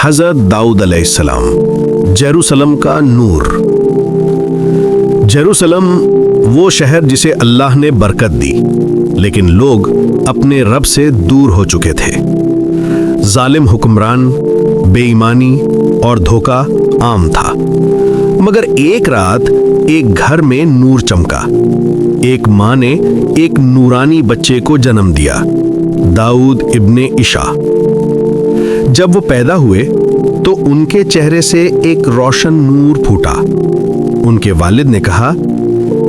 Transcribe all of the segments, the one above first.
حضرت داؤد علیہ السلام، جیروسلم کا نور۔ جیروسلم وہ شہر جسے اللہ نے برکت دی، لیکن لوگ اپنے رب سے دور ہو چکے تھے۔ ظالم حکمران، بے ایمانی اور دھوکہ عام تھا۔ مگر ایک رات ایک گھر میں نور چمکا۔ ایک ماں نے ایک نورانی بچے کو جنم دیا، داؤد ابن عشا۔ جب وہ پیدا ہوئے تو ان کے چہرے سے ایک روشن نور پھوٹا۔ ان کے والد نے کہا،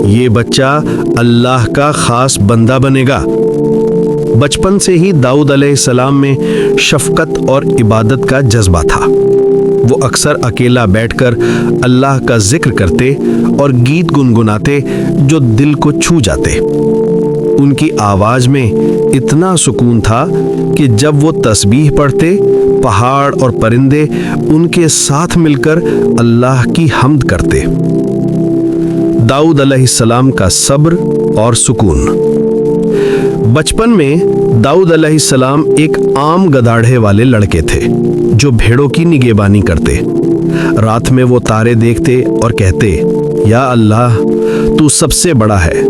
یہ بچہ اللہ کا خاص بندہ بنے گا۔ بچپن سے ہی داؤد علیہ السلام میں شفقت اور عبادت کا جذبہ تھا۔ وہ اکثر اکیلا بیٹھ کر اللہ کا ذکر کرتے اور گیت گنگناتے جو دل کو چھو جاتے۔ ان کی آواز میں اتنا سکون تھا کہ جب وہ تسبیح پڑھتے، پہاڑ اور پرندے ان کے ساتھ مل کر اللہ کی حمد کرتے۔ داؤد علیہ السلام کا صبر اور سکون۔ بچپن میں داؤد علیہ السلام ایک عام گداڑھے والے لڑکے تھے جو بھیڑوں کی نگہبانی کرتے۔ رات میں وہ تارے دیکھتے اور کہتے، یا اللہ، تو سب سے بڑا ہے،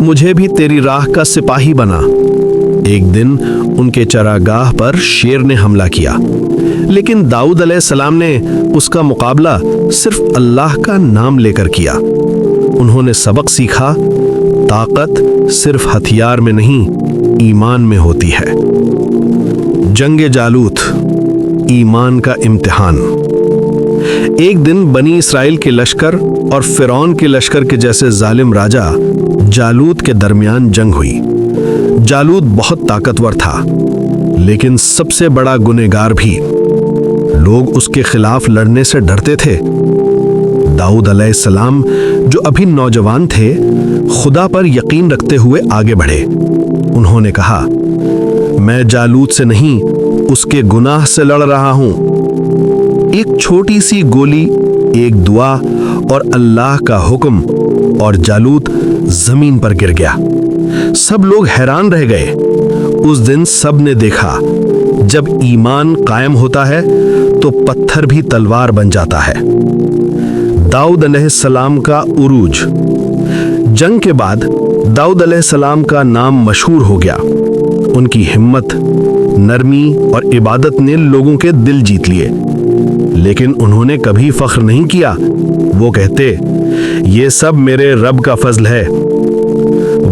مجھے بھی تیری راہ کا سپاہی بنا۔ ایک دن ان کے چراگاہ پر شیر نے حملہ کیا، لیکن داؤد علیہ السلام نے اس کا مقابلہ صرف اللہ کا نام لے کر کیا۔ انہوں نے سبق سیکھا، طاقت صرف ہتھیار میں نہیں، ایمان میں ہوتی ہے۔ جنگ جالوت، ایمان کا امتحان۔ ایک دن بنی اسرائیل کے لشکر اور فرعون کے لشکر کے جیسے ظالم راجا جالوت کے درمیان جنگ ہوئی۔ جالوت بہت طاقتور تھا، لیکن سب سے بڑا گنہگار بھی۔ لوگ اس کے خلاف لڑنے سے ڈرتے تھے۔ داؤد علیہ السلام جو ابھی نوجوان تھے، خدا پر یقین رکھتے ہوئے آگے بڑھے۔ انہوں نے کہا، میں جالوت سے نہیں، اس کے گناہ سے لڑ رہا ہوں۔ ایک چھوٹی سی گولی، ایک دعا اور اللہ کا حکم، اور جالوت زمین پر گر گیا۔ سب لوگ حیران رہ گئے۔ اس دن سب نے دیکھا، جب ایمان قائم ہوتا ہے تو پتھر بھی تلوار بن جاتا ہے۔ داؤد علیہ السلام کا عروج۔ جنگ کے بعد داؤد علیہ السلام کا نام مشہور ہو گیا۔ ان کی ہمت، نرمی اور عبادت نے لوگوں کے دل جیت لیے، لیکن انہوں نے کبھی فخر نہیں کیا۔ وہ کہتے، یہ سب میرے رب کا فضل ہے۔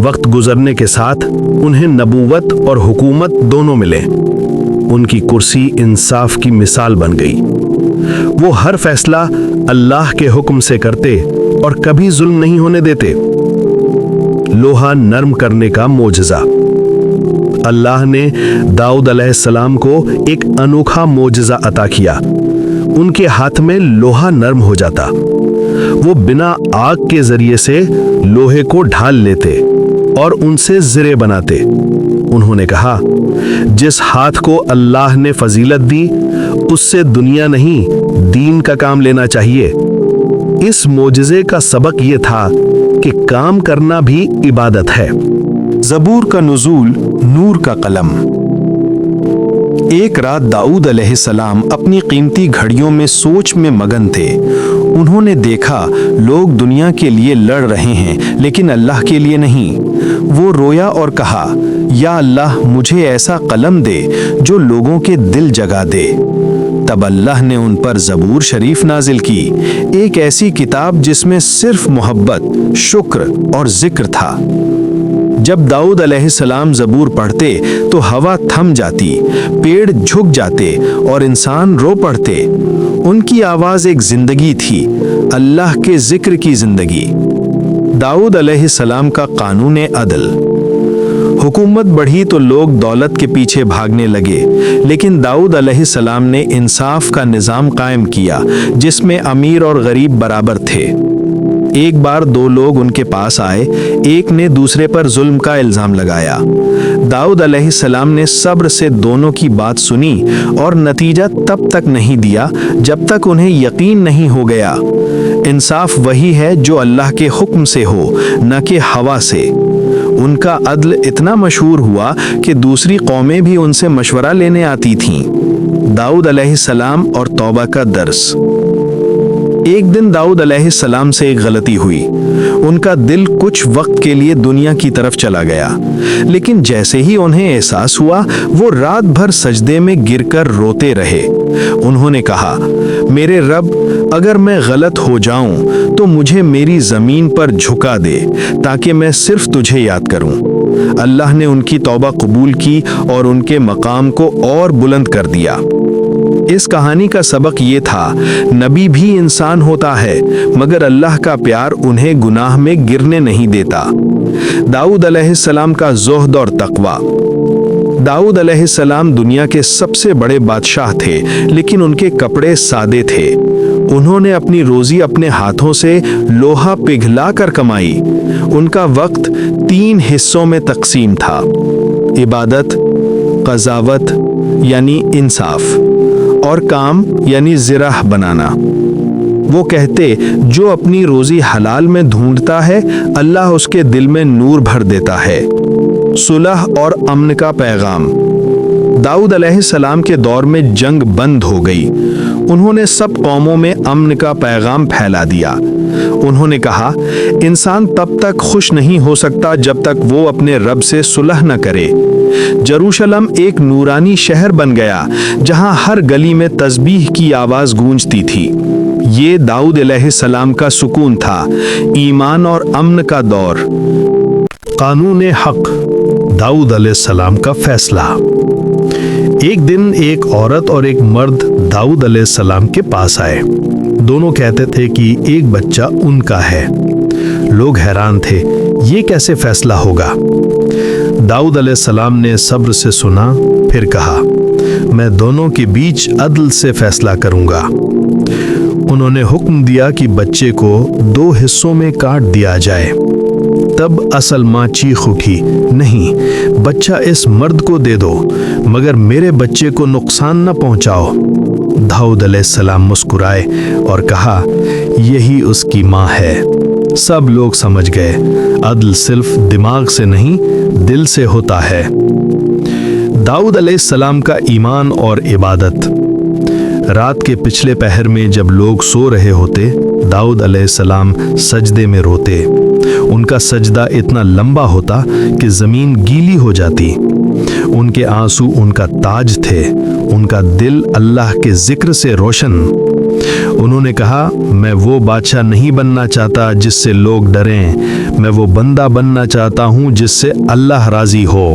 وقت گزرنے کے ساتھ انہیں نبوت اور حکومت دونوں ملے۔ ان کی کرسی انصاف کی مثال بن گئی۔ وہ ہر فیصلہ اللہ کے حکم سے کرتے اور کبھی ظلم نہیں ہونے دیتے۔ لوہا نرم کرنے کا معجزہ۔ اللہ نے داؤد علیہ السلام کو ایک انوکھا معجزہ عطا کیا۔ ان کے ہاتھ میں لوہا نرم ہو جاتا۔ وہ بنا آگ کے ذریعے سے لوہے کو ڈھال لیتے اور ان سے زرے بناتے۔ انہوں نے کہا، جس ہاتھ کو اللہ نے فضیلت دی، اس سے دنیا نہیں، دین کا کام لینا چاہیے۔ اس معجزے کا سبق یہ تھا کہ کام کرنا بھی عبادت ہے۔ زبور کا نزول، نور کا قلم۔ ایک رات داؤد علیہ السلام اپنی قیمتی گھڑیوں میں سوچ میں مگن تھے۔ انہوں نے دیکھا لوگ دنیا کے لیے لڑ رہے ہیں، لیکن اللہ کے لیے نہیں۔ وہ رویا اور کہا، یا اللہ، مجھے ایسا قلم دے جو لوگوں کے دل جگا دے۔ تب اللہ نے ان پر زبور شریف نازل کی، ایک ایسی کتاب جس میں صرف محبت، شکر اور ذکر تھا۔ جب داؤد علیہ السلام زبور پڑھتے تو ہوا تھم جاتی، پیڑ جھک جاتے اور انسان رو پڑتے۔ ان کی آواز ایک زندگی تھی، اللہ کے ذکر کی زندگی۔ داؤد علیہ السلام کا قانون عدل۔ حکومت بڑھی تو لوگ دولت کے پیچھے بھاگنے لگے، لیکن داؤد علیہ السلام نے انصاف کا نظام قائم کیا جس میں امیر اور غریب برابر تھے۔ ایک بار دو لوگ ان کے پاس آئے، ایک نے دوسرے پر ظلم کا الزام لگایا۔ داؤد علیہ السلام نے صبر سے دونوں کی بات سنی اور نتیجہ تب تک نہیں دیا جب تک انہیں یقین نہیں ہو گیا۔ انصاف وہی ہے جو اللہ کے حکم سے ہو، نہ کہ ہوا سے۔ ان کا عدل اتنا مشہور ہوا کہ دوسری قومیں بھی ان سے مشورہ لینے آتی تھیں۔ दाऊद अलैहिस्सलाम और तौबा का दर्स। एक दिन दाऊद अलैहिस्सलाम से एक गलती हुई। उनका दिल कुछ वक्त के लिए दुनिया की तरफ चला गया, लेकिन जैसे ही उन्हें एहसास हुआ, वो रात भर सजदे में गिरकर रोते रहे। उन्होंने कहा, मेरे रब, अगर मैं गलत हो जाऊं तो मुझे मेरी जमीन पर झुका दे ताकि मैं सिर्फ तुझे याद करूं। अल्लाह ने उनकी तौबा कबूल की और उनके मकाम को और बुलंद कर दिया। इस कहानी का सबक ये था, नबी भी इंसान होता है, मगर अल्लाह का प्यार उन्हें गुनाह में गिरने नहीं देता। दाऊद अलैहिस्सलाम का ज़ुहद और तकवा। दाऊद अलैहिस्सलाम दुनिया के सबसे बड़े बादशाह थे, लेकिन उनके कपड़े सादे थे। उन्होंने अपनी रोजी अपने हाथों से लोहा पिघला कर कमाई। उनका वक्त 3 हिस्सों में तकसीम था: इबादत, क़ज़ावत यानी इंसाफ, और काम यानी ज़िराह बनाना। वो कहते, जो अपनी रोजी हलाल में ढूंढता है, अल्लाह उसके दिल में नूर भर देता है। सुलह और अमन का पैगाम। दाऊद अलैहिस्सलाम के दौर में जंग बंद हो गई। उन्होंने सब कौमों में अमन का पैगाम फैला दिया। उन्होंने कहा, इंसान तब तक खुश नहीं हो सकता जब तक वो अपने रब से सुलह न करे। जरूशलम एक नूरानी शहर बन गया, जहां हर गली में तस्बीह की आवाज गूंजती थी। ये दाऊद अलैहिस्सलाम का सुकून था, ईमान और अमन का दौर। कानून हक, दाऊद अलैहिस्सलाम का फैसला। एक दिन एक औरत और एक मर्द दाऊद अलैहिस्सलाम के पास आए। दोनों कहते थे कि एक बच्चा उनका है। लोग हैरान थे, ये कैसे फैसला होगा? दाऊद अलैहिस्सलाम ने सब्र से सुना, फिर कहा, मैं दोनों के बीच अदल से फैसला करूंगा। उन्होंने हुक्म दिया कि बच्चे को 2 हिस्सों में काट दिया जाए। तब असल माँ चीख उठी, नहीं, बच्चा इस मर्द को दे दो, मगर मेरे बच्चे को नुकसान न पहुंचाओ। दाऊद अलैहिस्सलाम मुस्कुराए और कहा, यही उसकी माँ है। सब लोग समझ गए, अदल सिर्फ दिमाग से नहीं, दिल से होता है। दाऊद अलैहिस्सलाम का ईमान और इबादत। रात के पिछले पहर में जब लोग सो रहे होते, दाऊद अलैहिस्सलाम सजदे में रोते। उनका सजदा इतना लंबा होता कि जमीन गीली हो जाती। उनके आंसू उनका ताज थे, उनका दिल अल्लाह के जिक्र से रोशन। उन्होंने कहा, मैं वो बादशाह नहीं बनना चाहता जिससे लोग डरें, मैं वो बंदा बनना चाहता हूँ जिससे अल्लाह राजी हो।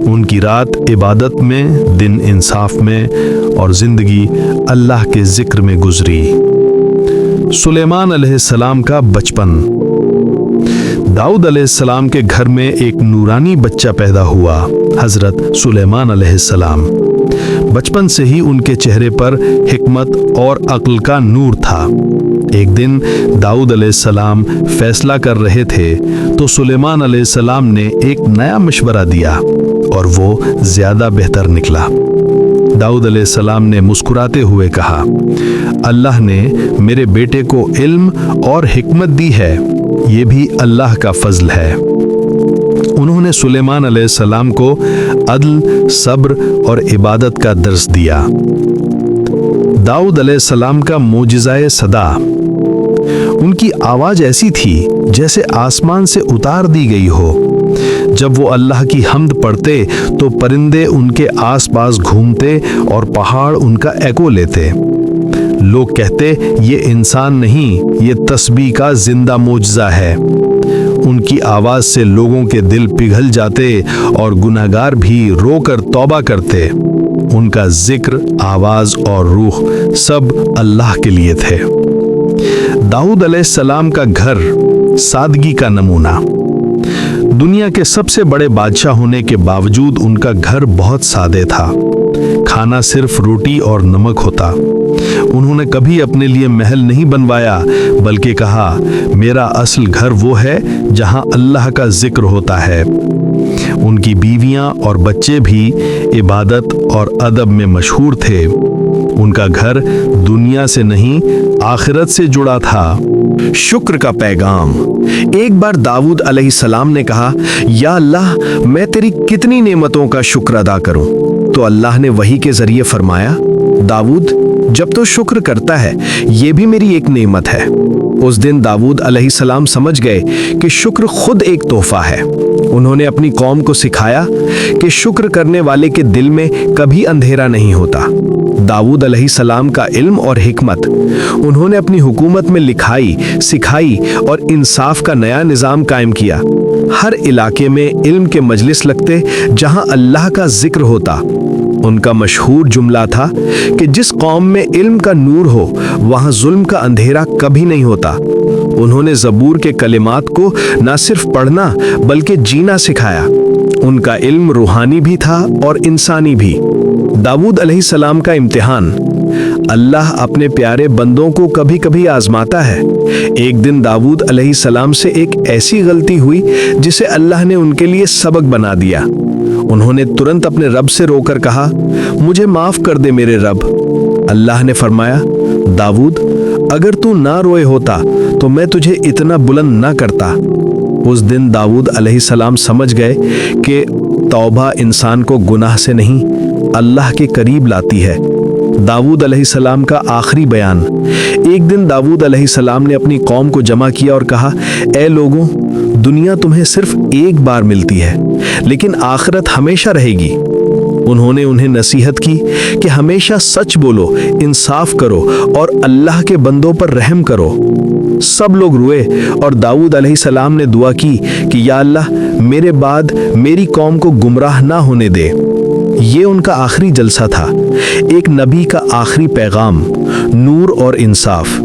उनकी रात इबादत में, दिन इंसाफ में और जिंदगी अल्लाह के जिक्र में गुजरी। सुलेमान अलैहिस्सलाम का बचपन। दाऊद अलैहिस्सलाम के घर में एक नूरानी बच्चा पैदा हुआ, हजरत सुलेमान अलैहिस्सलाम। बचपन से ही उनके चेहरे पर हिकमत और अक्ल का नूर था। एक दिन दाऊद अलैहिस्सलाम फैसला कर रहे थे तो सुलेमान अलैहिस्सलाम ने एक नया मशवरा दिया और वो ज्यादा बेहतर निकला। दाऊद अलैहिस्सलाम ने मुस्कुराते हुए कहा, अल्लाह ने मेरे बेटे को इल्म और हिकमत दी है, ये भी अल्लाह का फजल है। उन्होंने सुलेमान अलैहिस्सलाम को अदल, सब्र और इबादत का दर्स दिया। दाऊद अलैहिस्सलाम का मोजिज़ाए सदा। उनकी आवाज ऐसी थी जैसे आसमान से उतार दी गई हो। जब वो अल्लाह की हम्द पढ़ते तो परिंदे उनके आसपास घूमते और पहाड़ उनका एको लेते। लोग कहते, ये इंसान नहीं, ये तस्बीह का जिंदा मोजज़ा है। उनकी आवाज से लोगों के दिल पिघल जाते और गुनहगार भी रोकर तौबा करते। उनका जिक्र, आवाज और रूह सब अल्लाह के लिए थे। दाऊद अलैहिस्सलाम का घर सादगी का नमूना। दुनिया के सबसे बड़े बादशाह होने के बावजूद उनका घर बहुत सादे था। खाना सिर्फ रोटी और नमक होता। उन्होंने कभी अपने लिए महल नहीं बनवाया, बल्कि कहा, मेरा असल घर वो है जहां अल्लाह का जिक्र होता है। उनकी बीवियां और बच्चे भी इबादत और अदब में मशहूर थे। उनका घर दुनिया से नहीं, आखिरत से जुड़ा था। शुक्र का पैगाम। एक बार दाऊद अलैहिस्सलाम ने कहा, या अल्लाह, मैं तेरी कितनी नेमतों का शुक्र अदा करूं। तो अल्लाह ने वही के जरिए फरमाया, दाऊद जब तो शुक्र करता है ये भी मेरी एक नेमत है। उस दिन दाऊद अलैहिस्सलाम समझ गए कि शुक्र खुद एक तोहफा है। उन्होंने अपनी कौम को सिखाया कि शुक्र करने वाले के दिल में कभी अंधेरा नहीं होता। दाऊद अलैहिस्सलाम का इल्म और हिकमत उन्होंने अपनी हुकूमत में लिखाई, सिखाई और इंसाफ का नया निज़ाम कायम किया। हर इलाके में इल्म के मजलिस लगते जहां अल्लाह का जिक्र होता। उनका मशहूर जुमला था कि जिस कौम में इल्म का नूर हो वहां जुल्म का अंधेरा कभी नहीं होता। उन्होंने ज़बूर के कलिमात को न सिर्फ पढ़ना बल्कि जीना सिखाया। उनका इल्म रूहानी भी था और इंसानी भी। दाऊद अलैहिस्सलाम का इम्तिहान। अल्लाह अपने प्यारे बंदों को कभी कभी आजमाता है। एक दिन दाऊद अलैहिस्सलाम से एक ऐसी गलती हुई जिसे अल्लाह ने उनके लिए सबक बना दिया। उन्होंने तुरंत अपने रब से रोकर कहा, मुझे माफ कर दे मेरे रब। अल्लाह ने फरमाया, दाऊद अगर तू ना रोए होता तो मैं तुझे इतना बुलंद ना करता। उस दिन दाऊद अलैहिस्सलाम समझ गए कि तौबा इंसान को गुनाह से नहीं अल्लाह के करीब लाती है। दाऊद अलैहिस्सलाम का आखिरी बयान। एक दिन दाऊद अलैहिस्सलाम ने अपनी कौम को जमा किया और कहा, ए लोगों, दुनिया तुम्हें सिर्फ एक बार मिलती है लेकिन आखिरत हमेशा रहेगी। उन्होंने उन्हें नसीहत की कि हमेशा सच बोलो, इंसाफ करो और अल्लाह के बंदों पर रहम करो। सब लोग रोए और दाऊद अलैहिस्सलाम ने दुआ की कि या अल्लाह मेरे बाद मेरी कौम को गुमराह ना होने दे। ये उनका आखिरी जलसा था, एक नबी का आखिरी पैगाम, नूर और इंसाफ।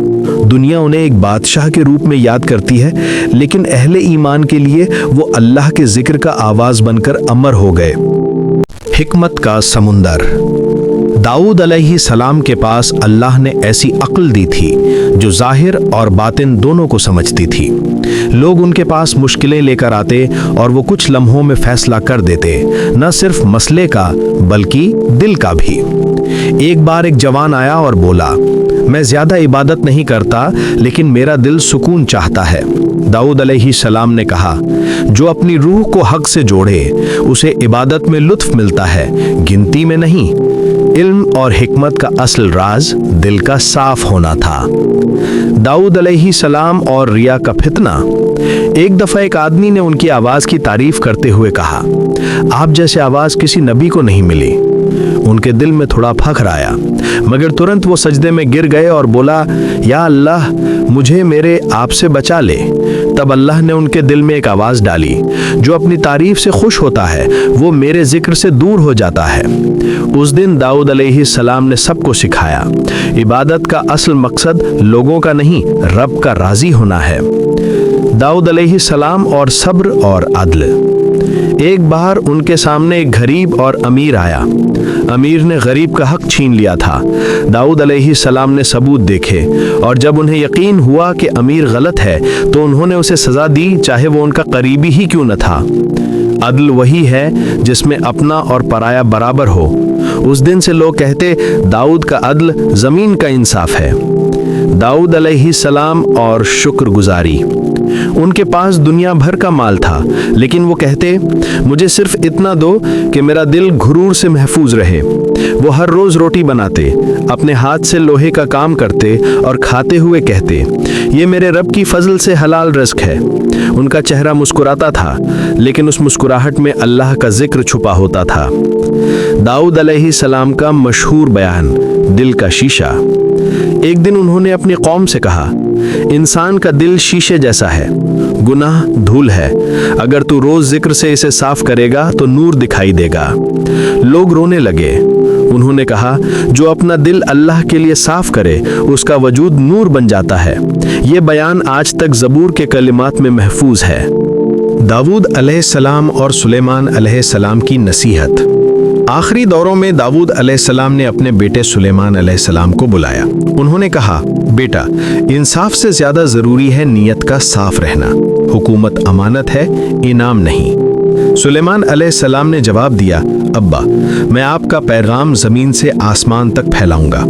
दुनिया उन्हें एक बादशाह के रूप में याद करती है लेकिन अहले ईमान के लिए वो अल्लाह के जिक्र का आवाज बनकर अमर हो गए। हिकमत का समुंदर। दाऊद अलैहिस्सलाम के पास अल्लाह ने ऐसी अक्ल दी थी जो जाहिर और बातिन दोनों को समझती थी। लोग उनके पास मुश्किलें लेकर आते और वो कुछ लम्हों में फैसला कर देते, न सिर्फ मसले का बल्कि दिल का भी। एक बार एक जवान आया और बोला, मैं ज्यादा इबादत नहीं करता लेकिन मेरा दिल सुकून चाहता है। दाऊद अलैहिस्सलाम ने कहा, जो अपनी रूह को हक से जोड़े उसे इबादत में लुत्फ मिलता है, गिनती में नहीं। इल्म और हिकमत का असल राज दिल का साफ होना था। दाऊद अलैहिस्सलाम और रिया का फितना। एक दफा एक आदमी ने उनकी आवाज की तारीफ करते हुए कहा, आप जैसे आवाज किसी नबी को नहीं मिली। उनके दिल में थोड़ा फख्र आया मगर तुरंत वो सजदे में गिर गए और बोला, या अल्लाह मुझे मेरे आप से बचा ले। तब अल्लाह ने उनके दिल में एक आवाज डाली, जो अपनी तारीफ से खुश होता है वो मेरे जिक्र से दूर हो जाता है। उस दिन दाऊद अलैहिस्सलाम ने सबको सिखाया, इबादत का असल मकसद लोगों का नहीं रब का राजी होना है। दाऊद अलैहिस्सलाम और सब्र और अदल। एक बार उनके सामने एक गरीब और अमीर आया। अमीर ने गरीब का हक छीन लिया था। दाऊद अलैहिस्सलाम ने सबूत देखे और जब उन्हें यकीन हुआ कि अमीर गलत है तो उन्होंने उसे सजा दी, चाहे वो उनका करीबी ही क्यों न था। अदल वही है जिसमें अपना और पराया बराबर हो। उस दिन से लोग कहते, दाऊद का अदल जमीन का इंसाफ है। दाऊद अलैहिस्सलाम और शुक्रगुजारी। उनके पास दुनिया भर का माल था लेकिन वो कहते, मुझे सिर्फ इतना दो कि मेरा दिल घुरूर से महफूज रहे। वो हर रोज रोटी बनाते, अपने हाथ से लोहे का काम करते और खाते हुए कहते, ये मेरे रब की फजल से हलाल रिज़्क है। उनका चेहरा मुस्कुराता था लेकिन उस मुस्कुराहट में अल्लाह का जिक्र छुपा होता था। दाऊद अलैहिस्सलाम का मशहूर बयान, दिल का शीशा। एक दिन उन्होंने अपनी कौम से कहा, इंसान का दिल शीशे जैसा है, गुनाह धूल है। अगर तू रोज जिक्र से इसे साफ करेगा तो नूर दिखाई देगा। लोग रोने लगे। उन्होंने कहा, जो अपना दिल अल्लाह के लिए साफ करे उसका वजूद नूर बन जाता है। ये बयान आज तक ज़बूर के कलिमात में महफूज है। दाऊद अलैहिस्सलाम और सुलेमान अलैहिस्सलाम की नसीहत। आखिरी दौरों में दाऊद अलैहिस्सलाम ने अपने बेटे सुलेमान अलैहिस्सलाम को बुलाया। उन्होंने कहा, बेटा, इंसाफ से ज्यादा जरूरी है नियत का साफ रहना। हुकूमत अमानत है, इनाम नहीं। सुलेमान अलैहिस्सलाम ने जवाब दिया, अब्बा, मैं आपका पैगाम जमीन से आसमान तक फैलाऊंगा।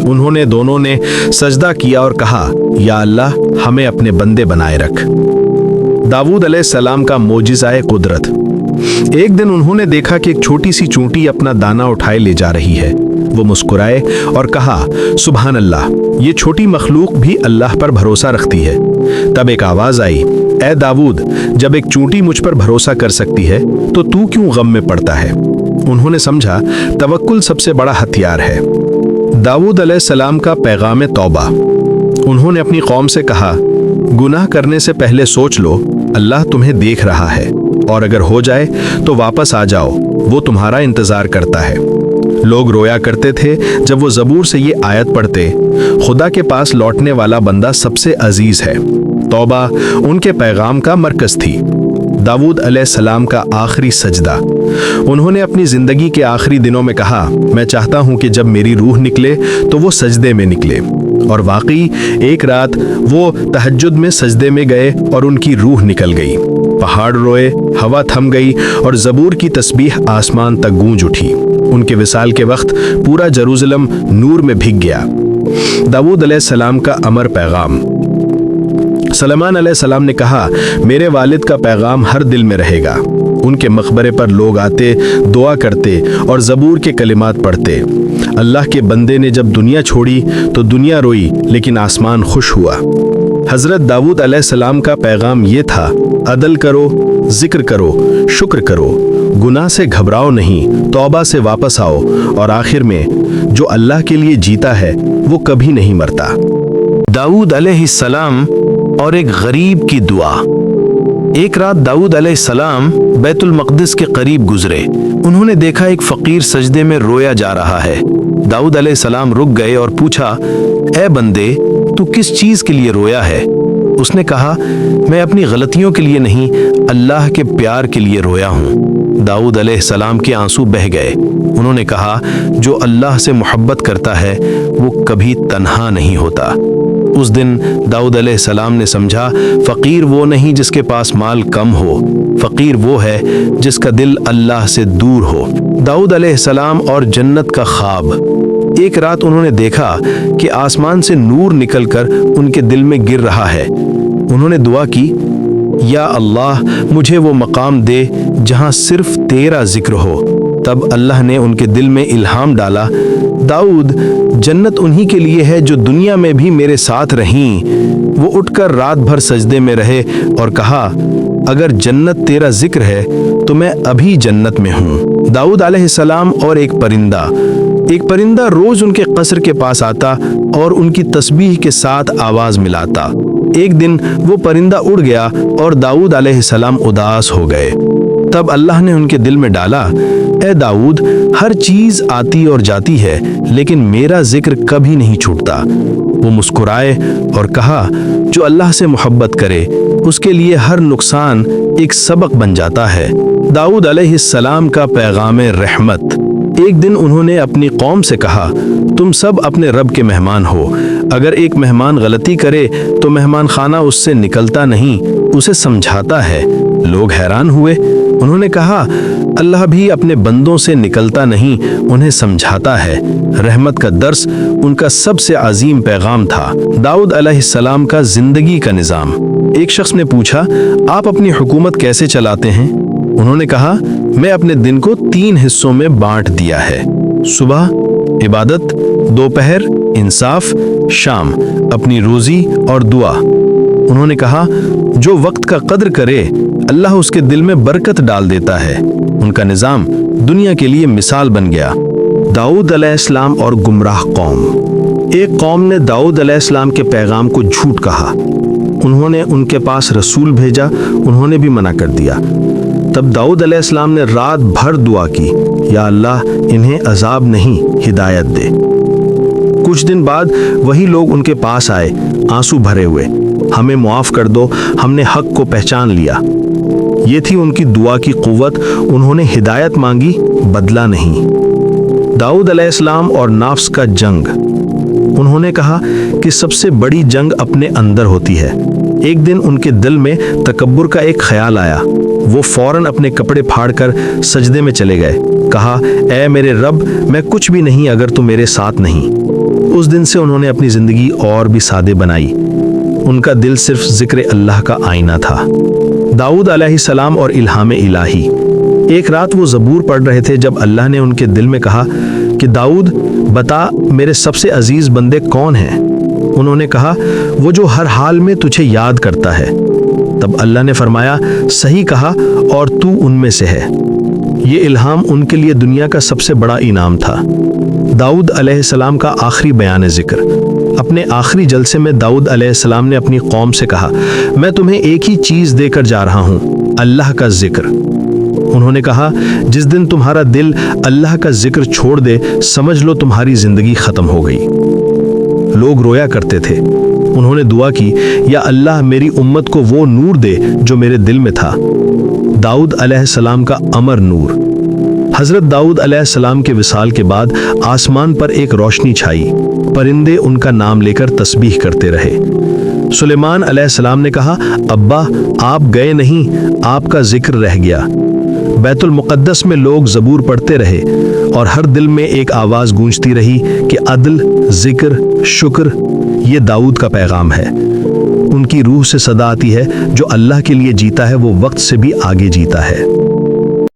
उन्होंने दोनों ने सजदा किया और कहा, या अल्लाह हमें अपने बंदे बनाए रख। दाऊद अलैहिस्सलाम का मोजिज़ाए कुदरत। एक दिन उन्होंने देखा कि एक छोटी सी चूंटी अपना दाना उठाए ले जा रही है। वो मुस्कुराए और कहा, सुभान अल्लाह, ये छोटी मखलूक भी अल्लाह पर भरोसा रखती है। तब एक आवाज आई, ए दाऊद, जब एक चूंटी मुझ पर भरोसा कर सकती है तो तू क्यों गम में पड़ता है। उन्होंने समझा तवक्कुल सबसे बड़ा हथियार है। दाऊद अलैहिस्सलाम का पैगाम तौबा। उन्होंने अपनी कौम से कहा, गुनाह करने से पहले सोच लो, अल्लाह तुम्हें देख रहा है, और अगर हो जाए तो वापस आ जाओ, वो तुम्हारा इंतजार करता है। लोग रोया करते थे जब वो ज़बूर से ये आयत पढ़ते, खुदा के पास लौटने वाला बंदा सबसे अजीज है। तौबा उनके पैगाम का मरकज थी। दाऊद अलैहिस्सलाम का आखिरी सजदा। उन्होंने अपनी जिंदगी के आखिरी दिनों में कहा, मैं चाहता हूं कि जब मेरी रूह निकले तो वो सजदे में निकले। और वाकई एक रात वो तहज्जुद में सजदे में गए और उनकी रूह निकल गई। पहाड़ रोए, हवा थम गई और ज़बूर की तस्बीह आसमान तक गूंज उठी। उनके विसाल के वक्त पूरा जेरूसलम नूर में भीग गया। दाऊद अलैहिस्सलाम का अमर पैगाम। सलेमान अलैहिस्सलाम ने कहा, मेरे वालिद का पैगाम हर दिल में रहेगा। उनके मकबरे पर लोग आते, दुआ करते और ज़बूर के कलिमात पढ़ते। अल्लाह के बंदे ने जब दुनिया छोड़ी तो दुनिया रोई, लेकिन आसमान खुश हुआ। हज़रत दाऊद अलैहिस्सलाम का पैगाम ये था, अदल करो, जिक्र करो, शुक्र करो, गुनाह से घबराओ नहीं, तौबा से वापस आओ, और आखिर में जो अल्लाह के लिए जीता है वो कभी नहीं मरता। दाऊद अलैहिस्सलाम और एक गरीब की दुआ। एक रात दाऊद अलैहिस्सलाम बैतुल मक़दिस के करीब गुजरे। उन्होंने देखा एक फकीर सजदे में रोया जा रहा है। दाऊद अलैहिस्सलाम रुक गए और पूछा, ए बंदे, तू किस चीज के लिए रोया है? उसने कहा, मैं अपनी गलतियों के लिए नहीं, अल्लाह के प्यार के लिए रोया हूँ। दाऊद अलैहिस्सलाम के आंसू बह गए। उन्होंने कहा, जो अल्लाह से मोहब्बत करता है वो कभी तन्हा नहीं होता। उस दिन दाऊद अलैहिस्सलाम ने समझा, फ़कीर वो नहीं जिसके पास माल कम हो, फ़कीर वो है जिसका दिल अल्लाह से दूर हो। दाऊद अलैहिस्सलाम और जन्नत का ख्वाब। एक रात उन्होंने देखा कि आसमान से नूर निकलकर उनके दिल में गिर रहा है। उन्होंने दुआ की, या अल्लाह, मुझे वो मकाम दे जहाँ सिर्फ तेरा जिक्र हो। तब अल्लाह ने उनके दिल में इल्हाम डाला, दाऊद, जन्नत उन्हीं के लिए है जो दुनिया में भी मेरे साथ रहीं। वो उठकर रात भर सजदे में रहे और कहा, अगर जन्नत तेरा जिक्र है तो मैं अभी जन्नत में हूँ। दाऊद अलैहिस्सलाम और एक परिंदा रोज उनके कस्र के पास आता और उनकी तस्बीह के साथ आवाज मिलाता। एक दिन वो परिंदा उड़ गया और दाऊद अलैहिस्सलाम उदास हो गए। तब अल्लाह ने उनके दिल में डाला, ए दाऊद, हर चीज आती और जाती है, लेकिन मेरा जिक्र कभी नहीं छूटता। वो मुस्कुराए और कहा, जो अल्लाह से मोहब्बत करे उसके लिए हर नुकसान एक सबक बन जाता है। दाऊद अलैहिस्सलाम का पैगाम रहमत। एक दिन उन्होंने अपनी कौम से कहा, तुम सब अपने रब के मेहमान हो। अगर एक मेहमान गलती करे तो मेहमान खाना उससे निकलता नहीं, उसे समझाता है। लोग हैरान हुए। उन्होंने कहा, अल्लाह भी अपने बंदों से निकलता नहीं, उन्हें समझाता है। रहमत का दर्स उनका सबसे अजीम पैगाम था। दाऊद अलैहिस्सलाम का जिंदगी का निज़ाम। एक शख्स ने पूछा, आप अपनी हुकूमत कैसे चलाते हैं? उन्होंने कहा, मैं अपने दिन को 3 हिस्सों में बांट दिया है। सुबह इबादत, दोपहर इंसाफ, शाम अपनी रोजी और दुआ। उन्होंने कहा, जो वक्त का कद्र करे अल्लाह उसके दिल में बरकत डाल देता है। उनका निज़ाम दुनिया के लिए मिसाल बन गया। दाऊद अलैहिस्सलाम और गुमराह कौम। एक कौम ने दाऊद अलैहिस्सलाम के पैगाम को झूठ कहा। उन्होंने उनके पास रसूल भेजा, उन्होंने भी मना कर दिया। तब दाऊद अलैहिस्सलाम ने रात भर दुआ की, या अल्लाह, इन्हें अजाब नहीं, हिदायत दे। कुछ दिन बाद वही लोग उनके पास आए, आंसू भरे हुए, हमें मुआफ कर दो, हमने हक को पहचान लिया। ये थी उनकी दुआ की कुव्वत। उन्होंने हिदायत मांगी, बदला नहीं। दाऊद अलैहिस्सलाम और नफ्स का जंग। उन्होंने कहा कि सबसे बड़ी जंग अपने अंदर होती है। एक दिन उनके दिल में तकब्बुर का एक ख्याल आया। वो फौरन अपने कपड़े फाड़कर सजदे में चले गए। कहा, ऐ मेरे रब, मैं कुछ भी नहीं अगर तू मेरे साथ नहीं। उस दिन से उन्होंने अपनी जिंदगी और भी सादे बनाई। उनका दिल सिर्फ जिक्र अल्लाह का आईना था। दाऊद अलैहिस्सलाम और इल्हाम इलाही। ایک رات وہ زبور پڑھ رہے تھے جب اللہ نے ان کے دل میں کہا کہ داؤد بتا میرے سب سے عزیز بندے کون ہیں؟ انہوں نے کہا وہ جو ہر حال میں تجھے یاد کرتا ہے۔ تب اللہ نے فرمایا صحیح کہا اور تو ان میں سے ہے۔ یہ الہام ان کے لیے دنیا کا سب سے بڑا انعام تھا۔ داؤد علیہ السلام کا آخری بیان ذکر۔ اپنے آخری جلسے میں داؤد علیہ السلام نے اپنی قوم سے کہا میں تمہیں ایک ہی چیز دے کر جا رہا ہوں، اللہ کا ذکر۔ انہوں نے کہا جس دن تمہارا دل اللہ کا ذکر چھوڑ دے سمجھ لو تمہاری زندگی ختم ہو گئی۔ لوگ رویا کرتے تھے۔ انہوں نے دعا کی یا اللہ میری امت کو وہ نور دے جو میرے دل میں تھا۔ داؤد علیہ السلام کا امر نور۔ حضرت داؤد علیہ السلام کے وصال کے بعد آسمان پر ایک روشنی چھائی، پرندے ان کا نام لے کر تسبیح کرتے رہے۔ سلیمان علیہ السلام نے کہا ابا آپ گئے نہیں، آپ کا ذکر رہ گیا۔ بیت المقدس میں لوگ زبور پڑھتے رہے اور ہر دل میں ایک آواز گونجتی رہی کہ عدل، ذکر، شکر، یہ داؤد کا پیغام ہے۔ ان کی روح سے صدا آتی ہے جو اللہ کے لیے جیتا ہے وہ وقت سے بھی آگے جیتا ہے۔